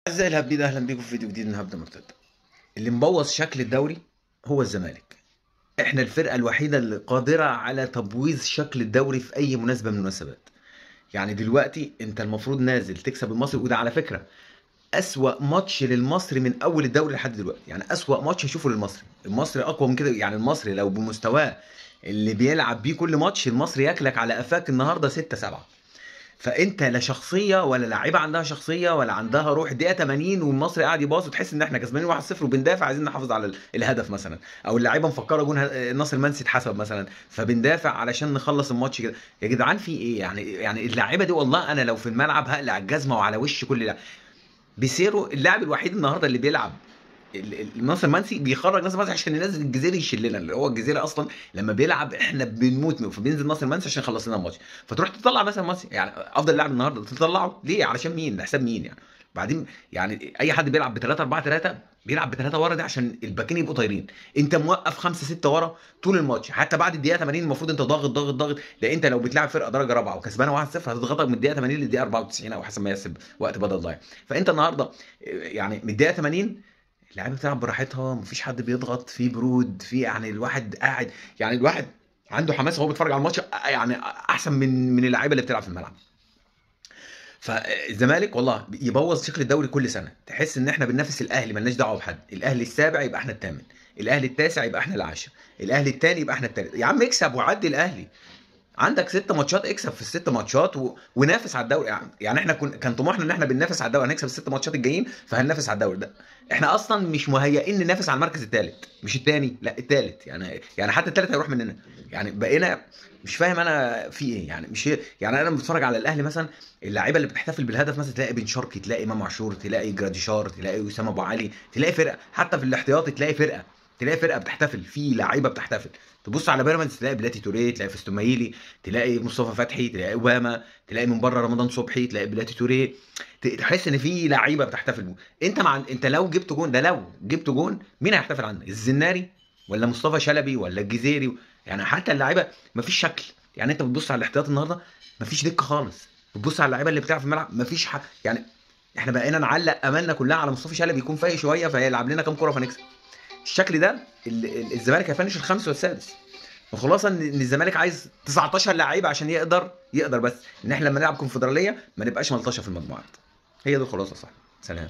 أعزائي الهبيد، أهلا بيكم في فيديو جديد من هبدة مرتد. اللي مبوظ شكل الدوري هو الزمالك. احنا الفرقة الوحيدة اللي قادرة على تبويظ شكل الدوري في أي مناسبة من المناسبات. يعني دلوقتي أنت المفروض نازل تكسب المصري، وده على فكرة أسوأ ماتش للمصري من أول الدوري لحد دلوقتي. يعني أسوأ ماتش نشوفه للمصري. المصري أقوى من كده. يعني المصري لو بمستواه اللي بيلعب بيه كل ماتش، المصري ياكلك على قفاك النهارده 6-7. فانت لا شخصيه ولا لعيبه عندها شخصيه ولا عندها روح. دقيقه 80 والمصري قاعد يباص، وتحس ان احنا كسبانين 1-0 وبندافع عايزين نحافظ على الهدف مثلا، او اللعيبه مفكره جون ناصر منسي اتحسب مثلا، فبندافع علشان نخلص الماتش كده. يا جدعان في ايه؟ يعني اللعيبه دي والله انا لو في الملعب هقلع الجزمه وعلى وش كل لاعب. بيسيرو اللاعب الوحيد النهارده اللي بيلعب ناصر منسي، بيخرج ناصر منسي عشان ينزل الجزيري يشلنا، اللي هو الجزيري اصلا لما بيلعب احنا بنموت منه، فبينزل ناصر منسي عشان يخلص لنا الماتش. فتروح تطلع ناصر منسي، يعني افضل لاعب النهارده تطلعه ليه؟ علشان مين؟ ده حساب مين يعني؟ بعدين يعني اي حد بيلعب ب 3 4 3 بيلعب بثلاثه ورا، ده عشان الباكين يبقوا طايرين. انت موقف 5 6 ورا طول الماتش، حتى بعد الدقيقه 80 المفروض انت ضاغط ضاغط ضاغط. ده انت لو بتلعب فرقه درجه رابعه وكسبانه 1-0 هتضغطك من الدقيقه 80 للدقيقه 94 او حسب ما يحسب وقت بدل ضايع. فانت النهارده يعني من الدقيقه 80 اللعيبه بتلعب براحتها، مفيش حد بيضغط، في برود، في يعني الواحد قاعد، يعني الواحد عنده حماس وهو بيتفرج على الماتش، يعني احسن من اللعيبه اللي بتلعب في الملعب. فالزمالك والله يبوظ شكل الدوري كل سنه. تحس ان احنا بننافس الاهلي، مالناش دعوه بحد. الاهلي السابع يبقى احنا الثامن، الاهلي التاسع يبقى احنا العاشر، الاهلي الثاني يبقى احنا الثالث. يا عم اكسب وعدي الاهلي. عندك 6 ماتشات، اكسب في ال6 ماتشات ونافس على الدوري. يعني احنا كان طموحنا ان احنا بننافس على الدوري، هنكسب ال6 ماتشات الجايين فهننافس على الدوري ده. احنا اصلا مش مهيئين ننافس على المركز الثالث، مش الثاني، لا الثالث. يعني حتى الثالث هيروح مننا. يعني بقينا مش فاهم انا في ايه. يعني مش هي. يعني انا لما بتفرج على الاهلي مثلا، اللعيبه اللي بتحتفل بالهدف مثلا تلاقي بن شرقي، تلاقي امام عاشور، تلاقي جراديشار، تلاقي وسام ابو علي، تلاقي فرقه حتى في الاحتياطي، تلاقي فرقه بتحتفل، في لعيبه بتحتفل. تبص على بيراميدز تلاقي بلاتي توريه، تلاقي فيستومايلي، تلاقي مصطفى فتحي، تلاقي اوباما، تلاقي من بره رمضان صبحي، تلاقي بلاتي توريه. تحس ان في لعيبه بتحتفل. انت لو جبت جون، ده لو جبت جون مين هيحتفل عنك؟ الزناري ولا مصطفى شلبي ولا الجزيري؟ يعني حتى اللعيبه مفيش شكل. يعني انت بتبص على الاحتياط النهارده مفيش دقه خالص. بتبص على اللعيبه اللي بتلعب في الملعب مفيش يعني احنا بقينا نعلق املنا كلها على مصطفى شلبي يكون فايق شويه فيلعب لنا كام كره فنكسب. الشكل ده الزمالك هيفنش الخامس والسادس. الخلاصه ان الزمالك عايز 19 لعيبه عشان يقدر بس ان احنا لما نلعب كونفدراليه ما نبقاش ملطشه في المجموعات. هي دي الخلاصه، صح؟ سلام.